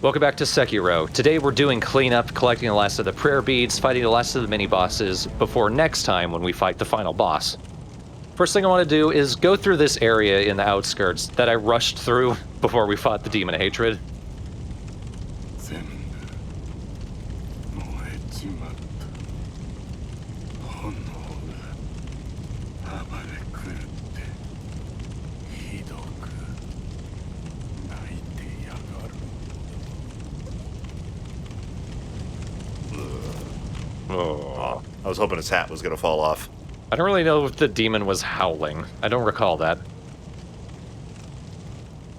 Welcome back to Sekiro. Today we're doing cleanup, collecting the last of the prayer beads, fighting the last of the mini-bosses, before next time when we fight the final boss. First thing I want to do is go through this area in the outskirts that I rushed through before we fought the Demon of Hatred. Oh, I was hoping his hat was going to fall off. I don't really know if the demon was howling. I don't recall that.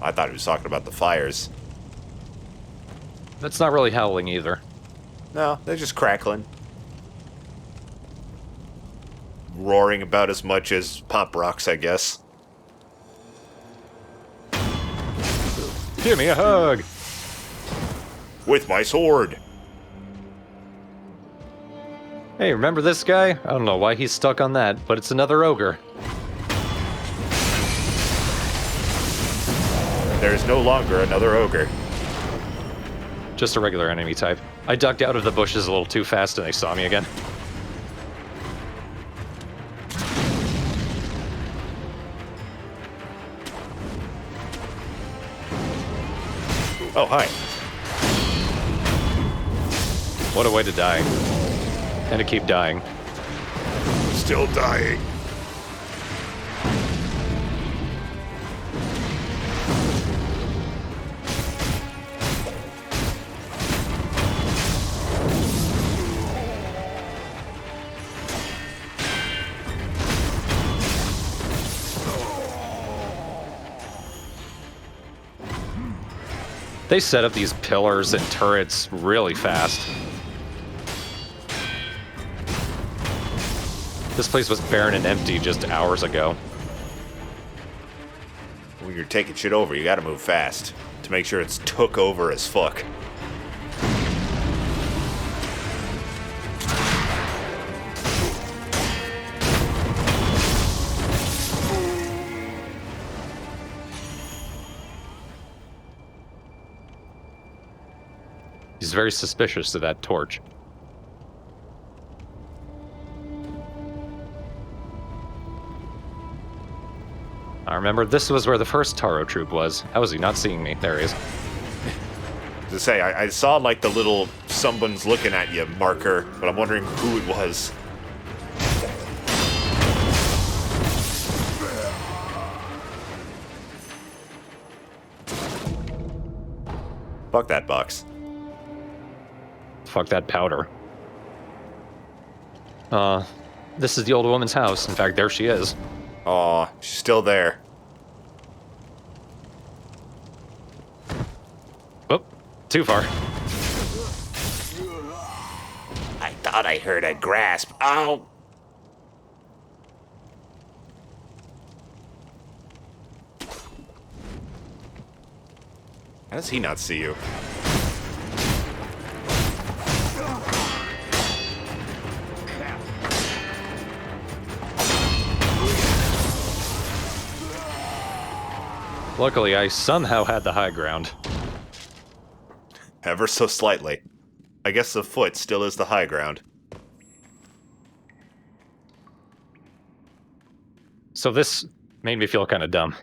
I thought he was talking about the fires. That's not really howling either. No, they're just crackling. Roaring about as much as pop rocks, I guess. Give me a hug! With my sword! Hey, remember this guy? I don't know why he's stuck on that, but it's another ogre. There is no longer another ogre. Just a regular enemy type. I ducked out of the bushes a little too fast and they saw me again. Oh, hi. What a way to die. And to keep dying. Still dying. They set up these pillars and turrets really fast. This place was barren and empty just hours ago. When you're taking shit over, you gotta move fast to make sure it's took over as fuck. He's very suspicious of that torch. I remember this was where the first Taro troop was. How is he not seeing me? There he is. To say, I saw like the little someone's looking at you marker, but I'm wondering who it was. Fuck that box. Fuck that powder. This is the old woman's house. In fact, there she is. Aw, she's still there. Whoop, too far. I thought I heard a grasp. Ow! How does he not see you? Luckily, I somehow had the high ground. Ever so slightly. I guess the foot still is the high ground. So this made me feel kind of dumb.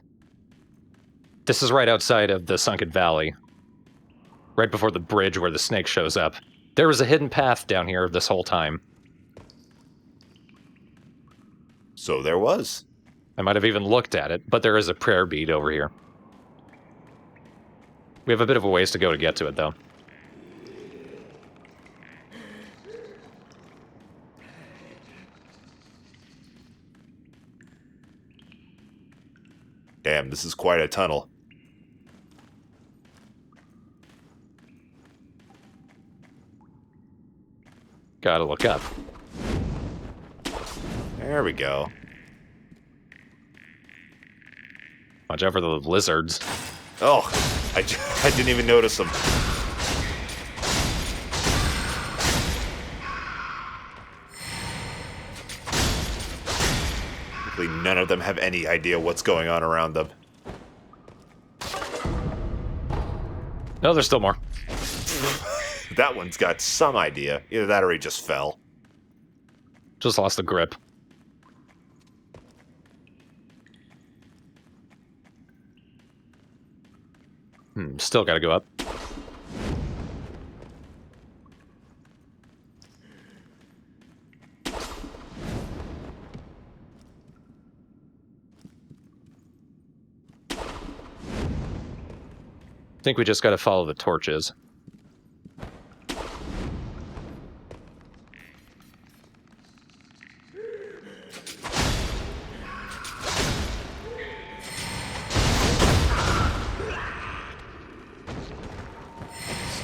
This is right outside of the Sunken Valley. Right before the bridge where the snake shows up. There was a hidden path down here this whole time. So there was. I might have even looked at it, but there is a prayer bead over here. We have a bit of a ways to go to get to it, though. Damn, this is quite a tunnel. Gotta look up. There we go. Watch out for the lizards. Oh, I didn't even notice them. Luckily, none of them have any idea what's going on around them. Oh, there's still more. That one's got some idea. Either that or he just fell. Just lost the grip. Still gotta go up. I think we just gotta follow the torches.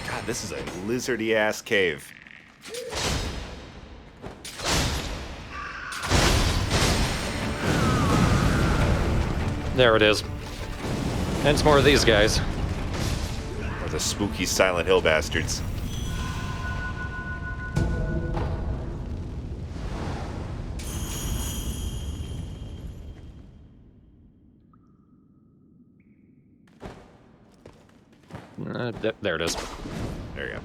God, this is a lizardy-ass cave. There it is. And it's more of these guys. Or the spooky Silent Hill bastards. There it is. There you go.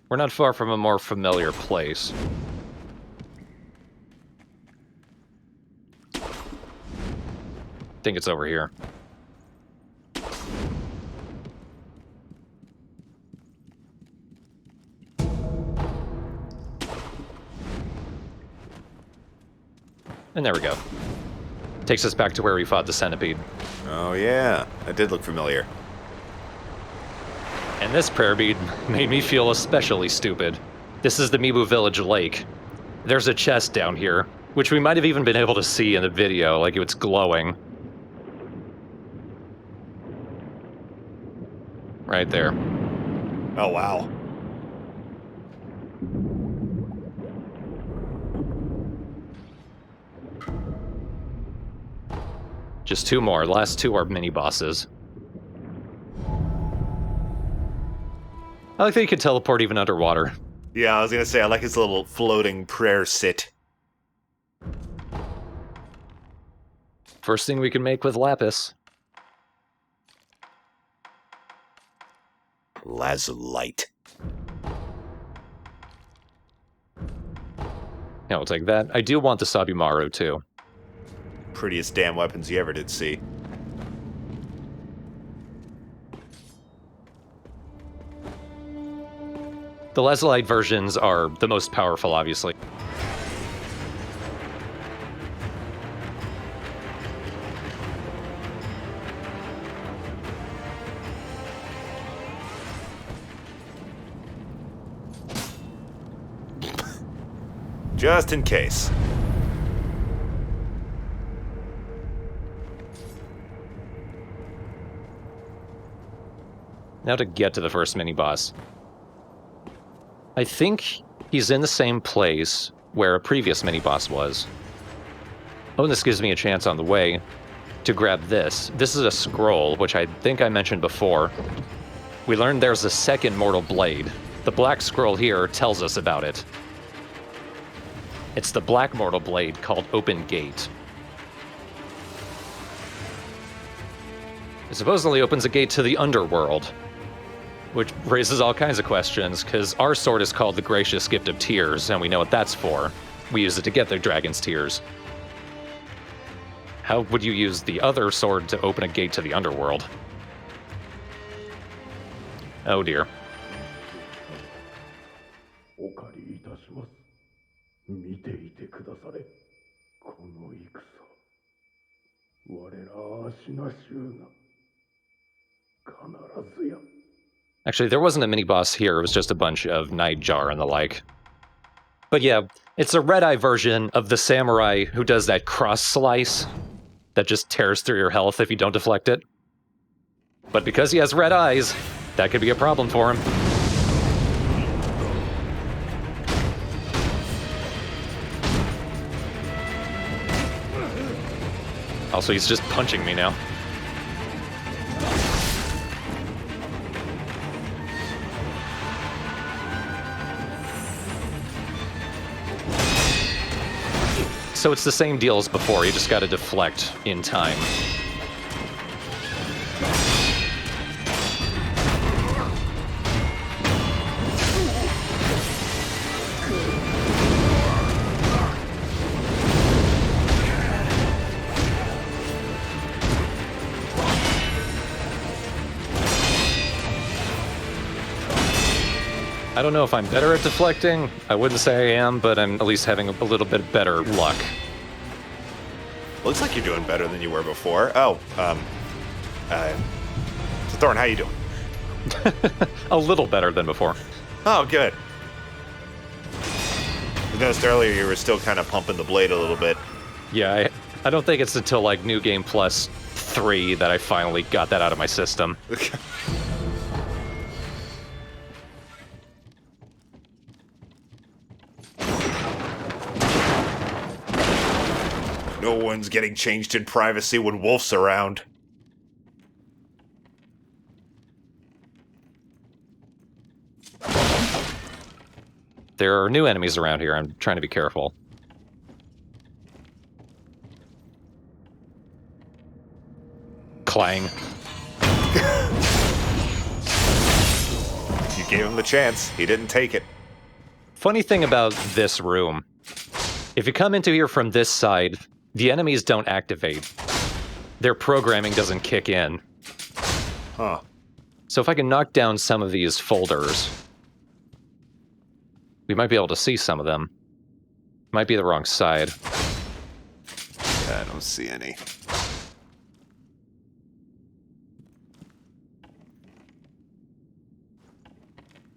We're not far from a more familiar place. I think it's over here. And there we go. Takes us back to where we fought the centipede. Oh yeah, that did look familiar. And this prayer bead made me feel especially stupid. This is the Mibu Village Lake. There's a chest down here, which we might have even been able to see in the video, like it's glowing. Right there. Oh wow. Just two more. Last two are mini-bosses. I like that you can teleport even underwater. Yeah, I was gonna say, I like his little floating prayer sit. First thing we can make with Lapis. Lazulite. Yeah, we'll take that. I do want the Sabimaru, too. Prettiest damn weapons you ever did see. The Lazulite versions are the most powerful, obviously. Just in case. Now to get to the first mini-boss. I think he's in the same place where a previous mini-boss was. Oh, and this gives me a chance on the way to grab this. This is a scroll, which I think I mentioned before. We learned there's a second mortal blade. The black scroll here tells us about it. It's the black mortal blade called Open Gate. It supposedly opens a gate to the underworld, which raises all kinds of questions, because our sword is called the Gracious Gift of Tears, and we know what that's for. We use it to get the dragon's tears. How would you use the other sword to open a gate to the underworld? Oh dear. お借りいたします。見ていてくだされ。この戦。我ら足な衆が必ずや。 Actually, there wasn't a mini-boss here, it was just a bunch of nightjar and the like. But yeah, it's a red-eye version of the samurai who does that cross-slice that just tears through your health if you don't deflect it. But because he has red eyes, that could be a problem for him. Also, he's just punching me now. So it's the same deal as before, you just gotta deflect in time. I don't know if I'm better at deflecting. I wouldn't say I am, but I'm at least having a little bit better luck. Looks like you're doing better than you were before. Oh, so Thorn, how you doing? A little better than before. Oh, good. I noticed earlier you were still kind of pumping the blade a little bit. Yeah, I don't think it's until, like, New Game Plus 3 that I finally got that out of my system. No one's getting changed in privacy when Wolf's around. There are new enemies around here. I'm trying to be careful. Clang. You gave him the chance. He didn't take it. Funny thing about this room. If you come into here from this side, the enemies don't activate. Their programming doesn't kick in. Huh. So if I can knock down some of these folders, we might be able to see some of them. Might be the wrong side. Yeah, I don't see any.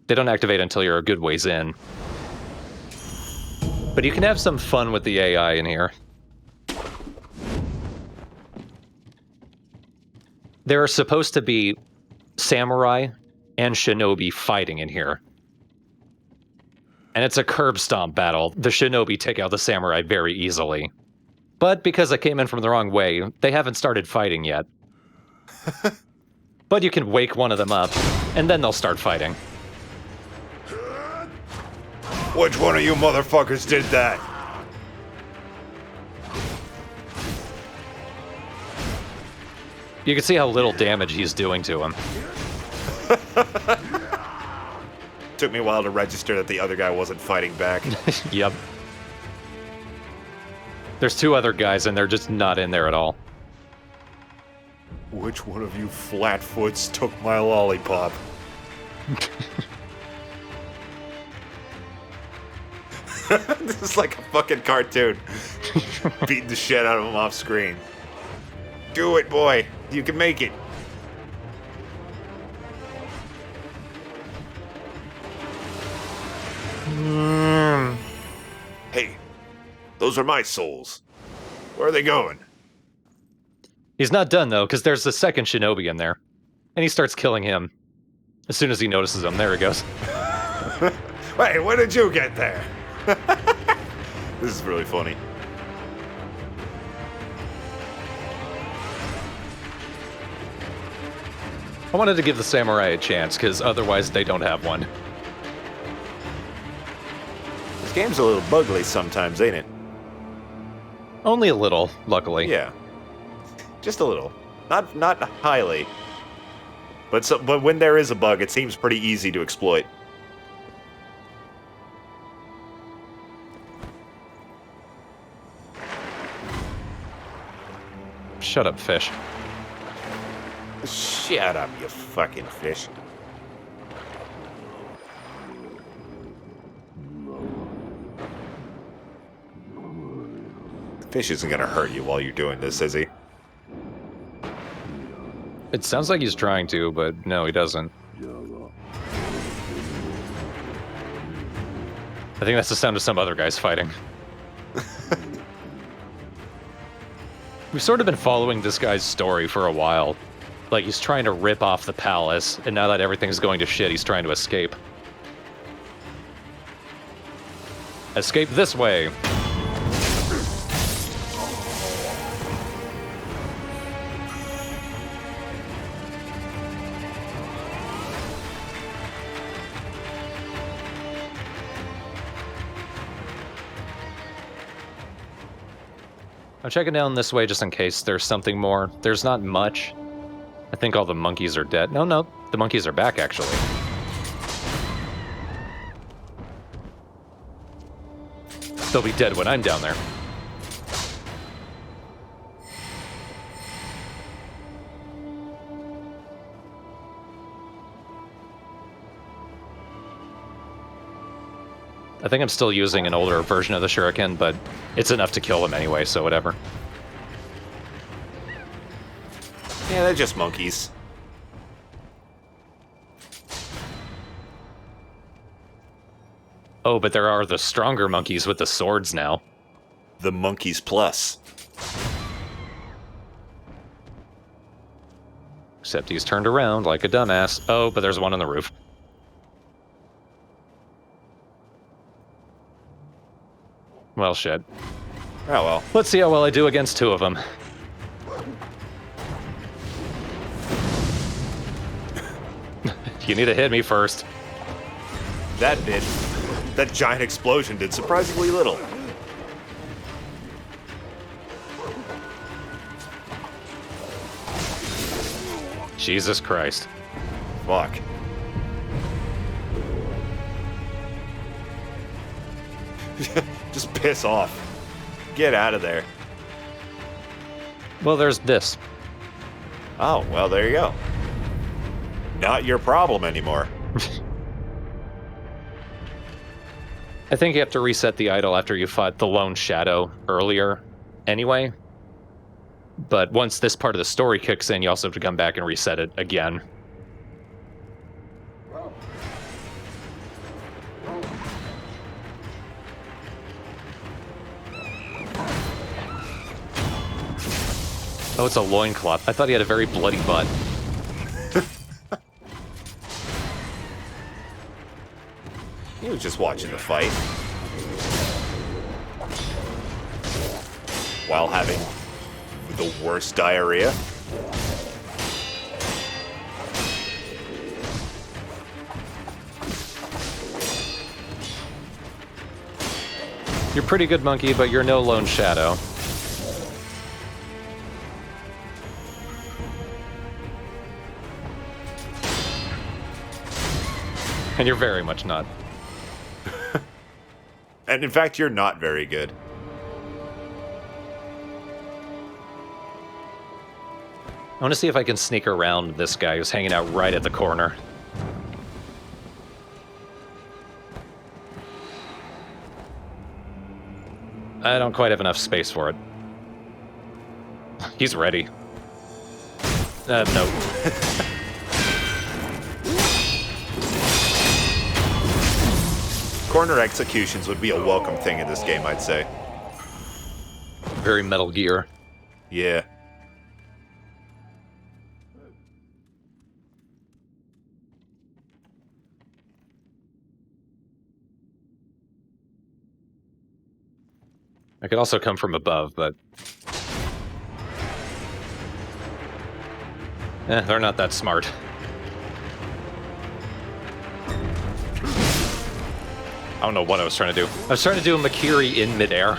They don't activate until you're a good ways in. But you can have some fun with the AI in here. There are supposed to be samurai and shinobi fighting in here. And it's a curb stomp battle. The shinobi take out the samurai very easily. But because I came in from the wrong way, they haven't started fighting yet. But you can wake one of them up, and then they'll start fighting. Which one of you motherfuckers did that? You can see how little damage he's doing to him. Took me a while to register that the other guy wasn't fighting back. Yep. There's two other guys, and they're just not in there at all. Which one of you flatfoots took my lollipop? This is like a fucking cartoon. Beating the shit out of him off screen. Do it, boy. You can make it. Hey, those are my souls. Where are they going? He's not done, though, because there's the second shinobi in there. And he starts killing him. As soon as he notices him, there he goes. Wait, when did you get there? This is really funny. I wanted to give the samurai a chance, because otherwise they don't have one. This game's a little bugly sometimes, ain't it? Only a little, luckily. Yeah. Just a little. Not highly. But when there is a bug, it seems pretty easy to exploit. Shut up, fish. Shut up, you fucking fish. The fish isn't gonna hurt you while you're doing this, is he? It sounds like he's trying to, but no, he doesn't. I think that's the sound of some other guys fighting. We've sort of been following this guy's story for a while. Like, he's trying to rip off the palace, and now that everything's going to shit, he's trying to escape. Escape this way! I'm checking down this way just in case there's something more. There's not much. I think all the monkeys are dead. No, the monkeys are back, actually. They'll be dead when I'm down there. I think I'm still using an older version of the shuriken, but it's enough to kill them anyway, so whatever. Yeah, they're just monkeys. Oh, but there are the stronger monkeys with the swords now. The monkeys plus. Except he's turned around like a dumbass. Oh, but there's one on the roof. Well, shit. Oh well. Let's see how well I do against two of them. You need to hit me first. That giant explosion did surprisingly little. Jesus Christ. Fuck. Just piss off. Get out of there. Well, there's this. Oh, well, there you go. Not your problem anymore. I think you have to reset the idol after you fought the Lone Shadow earlier anyway. But once this part of the story kicks in, you also have to come back and reset it again. Oh, it's a loincloth. I thought he had a very bloody butt. He was just watching the fight. While having the worst diarrhea. You're pretty good, monkey, but you're no Lone Shadow. And you're very much not. And in fact, you're not very good. I want to see if I can sneak around this guy who's hanging out right at the corner. I don't quite have enough space for it. He's ready. No. Corner executions would be a welcome thing in this game, I'd say. Very Metal Gear. Yeah. I could also come from above, but... they're not that smart. I don't know what I was trying to do. I was trying to do a Makiri in midair.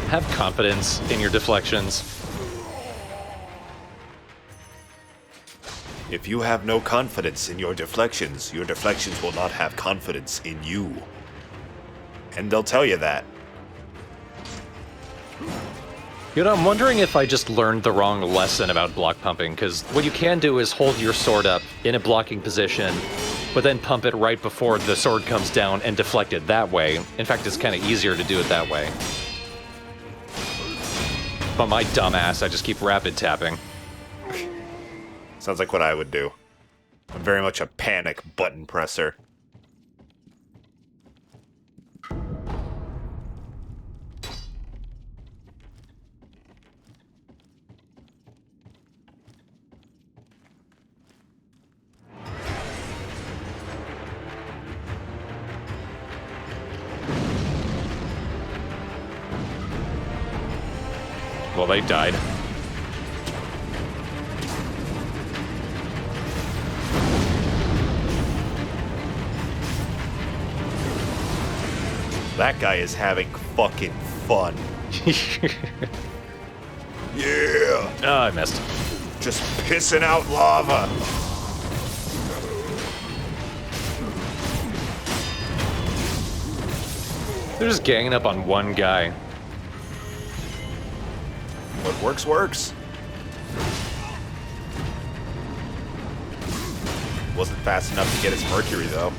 Have confidence in your deflections. If you have no confidence in your deflections will not have confidence in you. And they'll tell you that. You know, I'm wondering if I just learned the wrong lesson about block pumping, because what you can do is hold your sword up in a blocking position, but then pump it right before the sword comes down and deflect it that way. In fact, it's kind of easier to do it that way. But my dumb ass, I just keep rapid tapping. Sounds like what I would do. I'm very much a panic button presser. Well, they died. That guy is having fucking fun. Yeah! Oh, I missed. Just pissing out lava. They're just ganging up on one guy. What works, works. Wasn't fast enough to get his Mercury, though.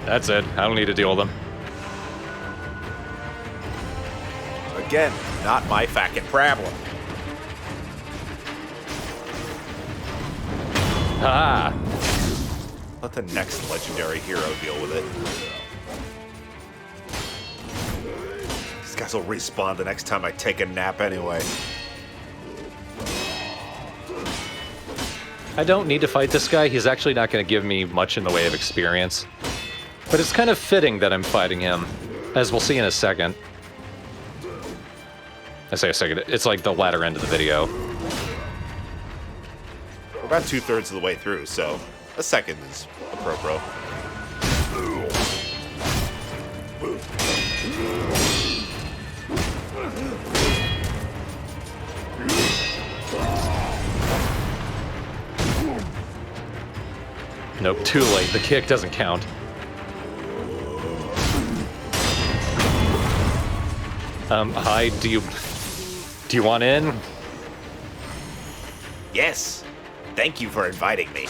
That's it. I don't need to deal with them. Again, not my fucking problem. Ha! Let the next legendary hero deal with it. These guys will respawn the next time I take a nap anyway. I don't need to fight this guy. He's actually not going to give me much in the way of experience. But it's kind of fitting that I'm fighting him, as we'll see in a second. I say a second, it's like the latter end of the video. We're about 2/3 of the way through, so a second is appropriate. Nope, too late. The kick doesn't count. Hi, do you want in? Yes. Thank you for inviting me.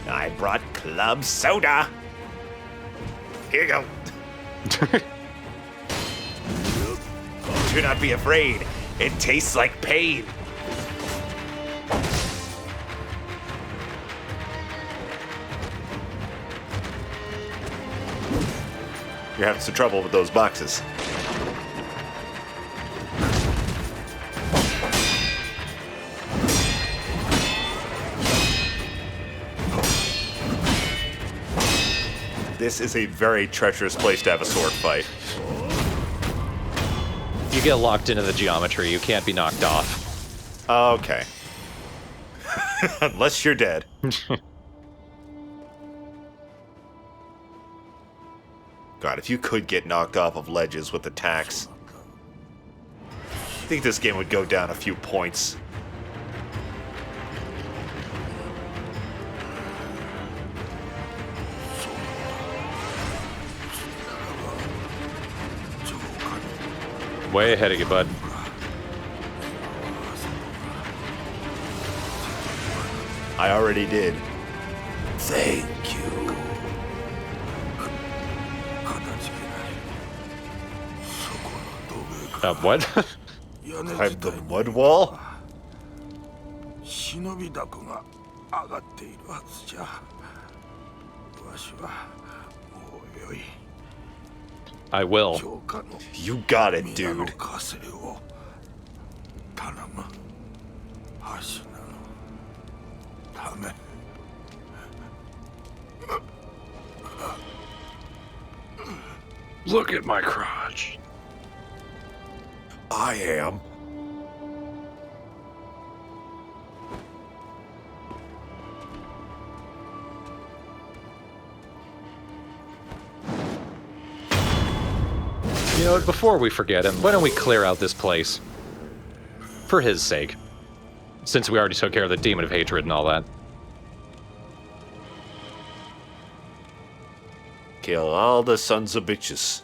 I brought club soda. Here you go. Do not be afraid. It tastes like pain. You're having some trouble with those boxes. This is a very treacherous place to have a sword fight. You get locked into the geometry. You can't be knocked off. Okay. Unless you're dead. God, if you could get knocked off of ledges with attacks, I think this game would go down a few points. Way ahead of you, bud. I already did. Thank you. What? I'm the mud wall? I will. You got it, dude. Look at my crotch. I am. You know what, before we forget him, why don't we clear out this place? For his sake. Since we already took care of the demon of hatred and all that. Kill all the sons of bitches.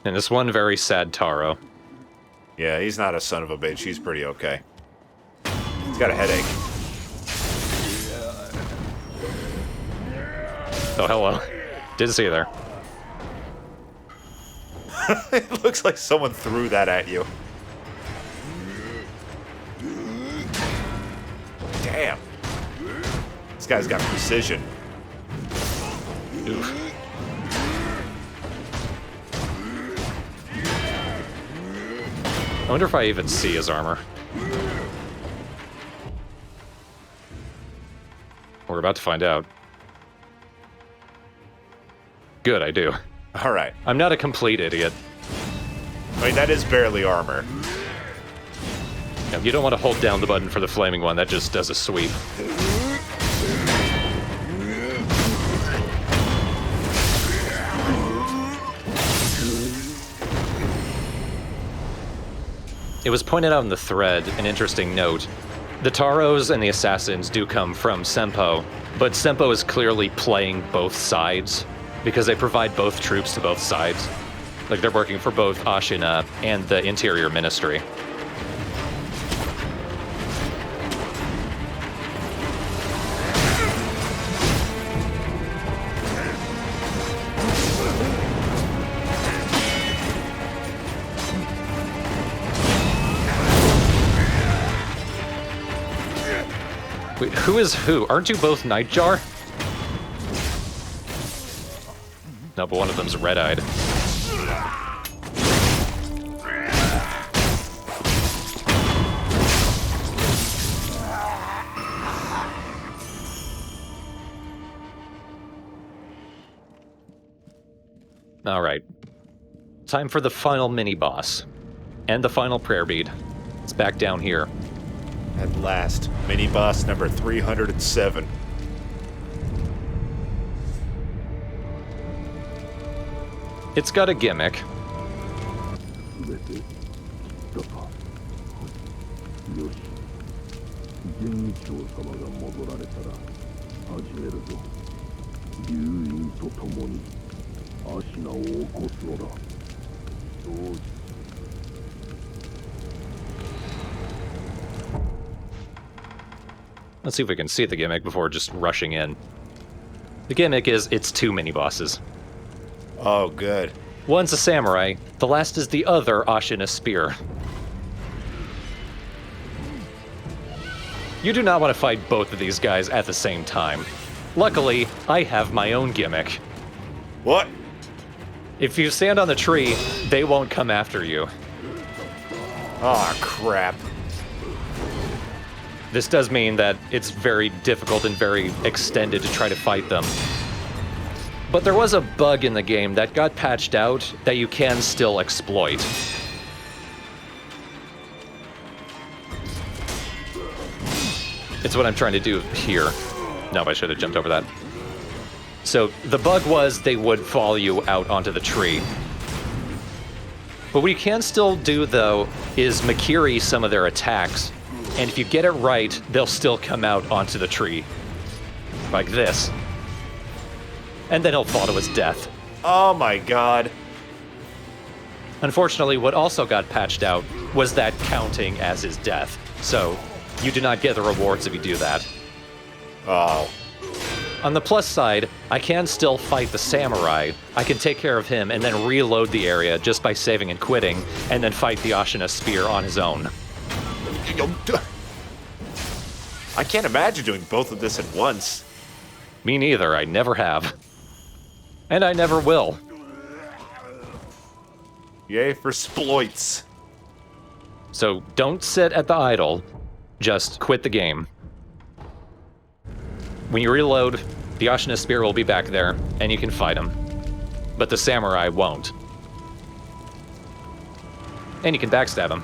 And this one very sad Taro. Yeah, he's not a son of a bitch. He's pretty okay. He's got a headache. Oh, hello. Didn't see you there. It looks like someone threw that at you. Damn. This guy's got precision. Oof. I wonder if I even see his armor. We're about to find out. Good, I do. All right. I'm not a complete idiot. I mean, that is barely armor. Yeah, you don't want to hold down the button for the flaming one, that just does a sweep. it was pointed out in the thread, an interesting note. The Taros and the Assassins do come from Senpo, but Senpo is clearly playing both sides, because they provide both troops to both sides. Like, they're working for both Ashina and the Interior Ministry. Wait, who is who? Aren't you both Nightjar? No, but one of them's red-eyed. Alright. Time for the final mini-boss. And the final prayer bead. It's back down here. At last, mini-boss number 307. It's got a gimmick. 全てだかよし全長様が戻られたら始めるぞ竜院と共にアシナを起こすのだそう Let's see if we can see the gimmick before just rushing in. The gimmick is it's two mini-bosses. Oh, good. One's a samurai, the last is the other Ashina spear. You do not want to fight both of these guys at the same time. Luckily, I have my own gimmick. What? If you stand on the tree, they won't come after you. Aw, crap. This does mean that it's very difficult and very extended to try to fight them. But there was a bug in the game that got patched out that you can still exploit. It's what I'm trying to do here. No, I should have jumped over that. So the bug was they would follow you out onto the tree. But what you can still do, though, is Makiri some of their attacks. And if you get it right, they'll still come out onto the tree. Like this. And then he'll fall to his death. Oh my god. Unfortunately, what also got patched out was that counting as his death. So, you do not get the rewards if you do that. Oh. On the plus side, I can still fight the samurai. I can take care of him and then reload the area just by saving and quitting, and then fight the Ashina spear on his own. I can't imagine doing both of this at once. Me neither, I never have. And I never will. Yay for sploits. So don't sit at the idle, just quit the game. When you reload, the Ashina spear will be back there, and you can fight him. But the samurai won't. And you can backstab him.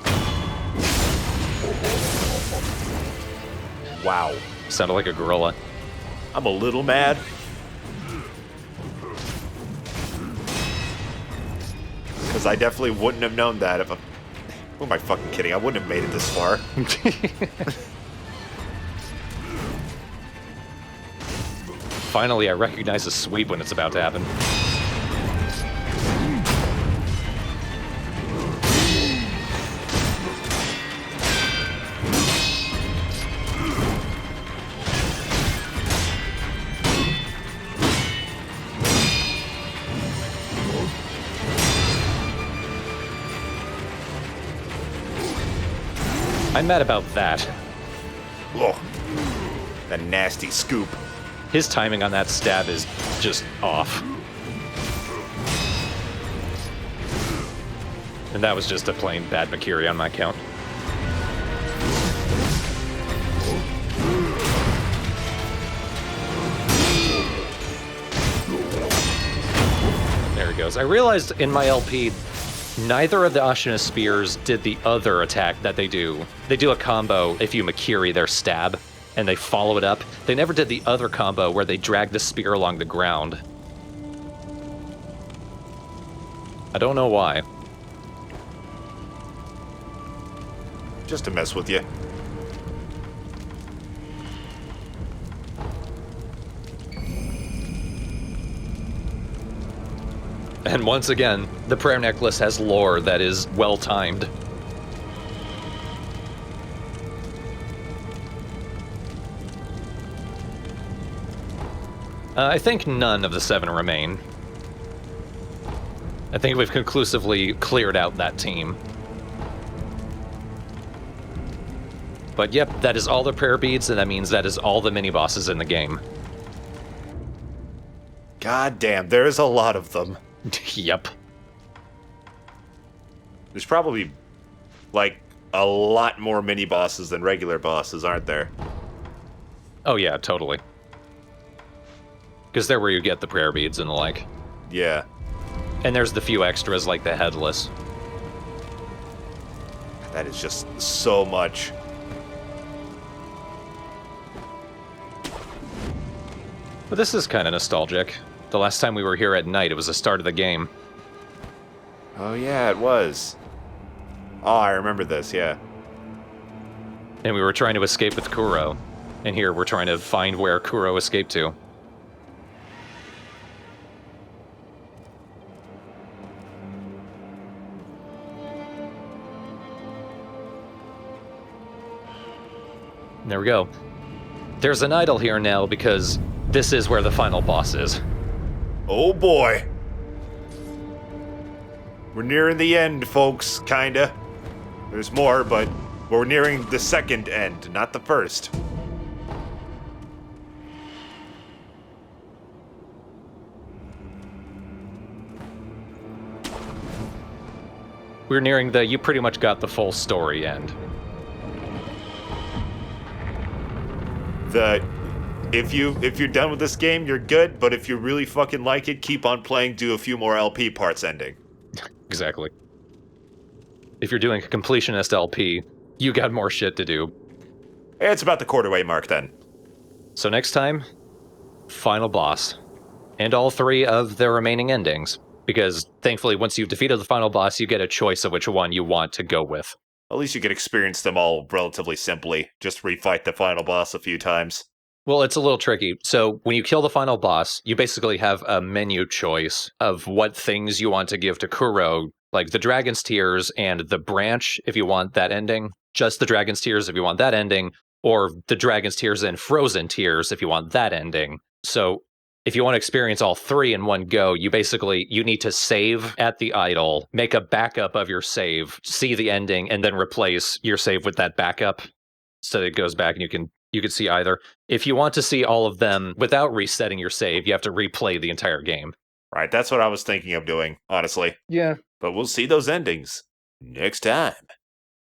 Wow. Sounded like a gorilla. I'm a little mad. Because I definitely wouldn't have known that if I... Who am I fucking kidding? I wouldn't have made it this far. Finally, I recognize a sweep when it's about to happen. I'm mad about that. Ugh. That nasty scoop. His timing on that stab is just off. And that was just a plain bad Makiri on my count. There he goes. I realized in my LP, neither of the Ashina spears did the other attack that they do. They do a combo if you Makiri their stab, and they follow it up. They never did the other combo where they drag the spear along the ground. I don't know why. Just to mess with you. And once again, the prayer necklace has lore that is well-timed. I think none of the 7 remain. I think we've conclusively cleared out that team. But yep, that is all the prayer beads, and that means that is all the mini-bosses in the game. God damn, there's a lot of them. Yep. There's probably, like, a lot more mini-bosses than regular bosses, aren't there? Oh yeah, totally. Because they're where you get the prayer beads and the like. Yeah. And there's the few extras like the headless. That is just so much. But this is kind of nostalgic. The last time we were here at night, it was the start of the game. Oh yeah, it was. Oh, I remember this, yeah. And we were trying to escape with Kuro. And here we're trying to find where Kuro escaped to. There we go. There's an idol here now because this is where the final boss is. Oh boy. We're nearing the end, folks, kinda. There's more, but we're nearing the second end, not the first. We're nearing the you pretty much got the full story end. If you're done with this game, you're good, but if you really fucking like it, keep on playing, do a few more LP parts ending. Exactly. If you're doing a completionist LP, you got more shit to do. It's about the quarter-way mark then. So next time, final boss. And all 3 of the remaining endings. Because thankfully, once you've defeated the final boss, you get a choice of which one you want to go with. At least you can experience them all relatively simply. Just refight the final boss a few times. Well, it's a little tricky. So when you kill the final boss, you basically have a menu choice of what things you want to give to Kuro, like the Dragon's Tears and the Branch if you want that ending, just the Dragon's Tears if you want that ending, or the Dragon's Tears and Frozen Tears if you want that ending. So if you want to experience all 3 in one go, you need to save at the idol, make a backup of your save, see the ending, and then replace your save with that backup so that it goes back and you can see either. If you want to see all of them without resetting your save, you have to replay the entire game. Right, that's what I was thinking of doing, honestly. Yeah. But we'll see those endings next time.